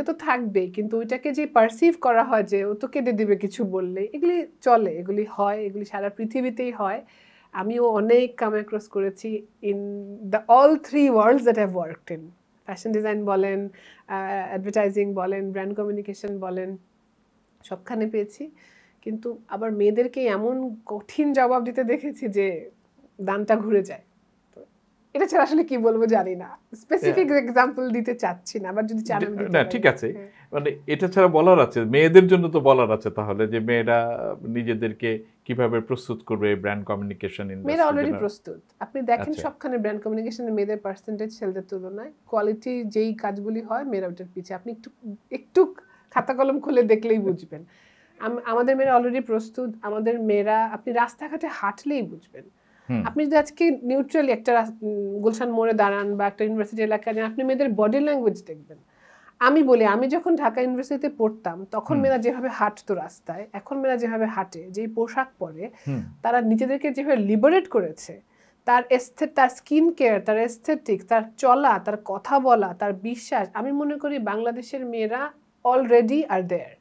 ওইটা তো থাকবেই, কিন্তু ওইটাকে যে পারসিভ করা হয় যে ও তো কেটে দিবে কিছু বললে, এগুলি চলে, এগুলি হয়, এগুলি সারা পৃথিবীতেই হয়। আমিও অনেক কাম অ্যাক্রস করেছি in the all three worlds that have worked in. Fashion design বলেন, অ্যাডভার্টাইজিং বলেন, ব্র্যান্ড কমিউনিকেশন বলেন, সবখানে পেয়েছি। কিন্তু আবার মেয়েদেরকে এমন কঠিন জবাব দিতে দেখেছি যে দানটা ঘুরে যায়। এটা ছাড়া আসলে কি বলবো জানি না, স্পেসিফিক এক্সাম্পল দিতে চাচ্ছি না, আবার যদি চান আমি দিতে না পারি। ঠিক আছে, মানে এটা ছাড়া বলার আছে, মেয়েদের জন্য তো বলার আছে তাহলে যে মেয়েরা নিজেদেরকে কিভাবে প্রস্তুত করবে ব্র্যান্ড কমিউনিকেশন মেয়েরা ইন্ডাস্ট্রি। অলরেডি প্রস্তুত, আপনি দেখেন আচ্ছা। সবখানে ব্র্যান্ড কমিউনিকেশনে মেয়েদের পার্সেন্টেজ ছেলেদের তুলনায়, কোয়ালিটি যেই কাজগুলি হয় মেয়েরা ওটার পিছিয়ে, আপনি একটু একটু খাতা কলম খুলে দেখলেই বুঝবেন। আমাদের মেয়েরা অলরেডি প্রস্তুত, আমাদের মেয়েরা আপনি রাস্তাঘাটে হাঁটলেই বুঝবেন। আপনি যদি আজকে নিউট্রালি একটা গুলশান মোড়ে দাঁড়ান বা একটা ইউনিভার্সিটি এলাকায় যান, আপনি মেয়েদের বডি ল্যাঙ্গুয়েজ দেখবেন। আমি বলি, আমি যখন ঢাকা ইউনিভার্সিটিতে পড়তাম তখন মেয়েরা যেভাবে হাঁটতো রাস্তায়, এখন মেয়েরা যেভাবে হাঁটে, যেই পোশাক পরে, তারা নিজেদেরকে যেভাবে লিবারেট করেছে, তার তার স্কিন কেয়ার, তার এস্থেটিক, তার চলা, তার কথা বলা, তার বিশ্বাস, আমি মনে করি বাংলাদেশের মেয়েরা অলরেডি আর দেয়ার।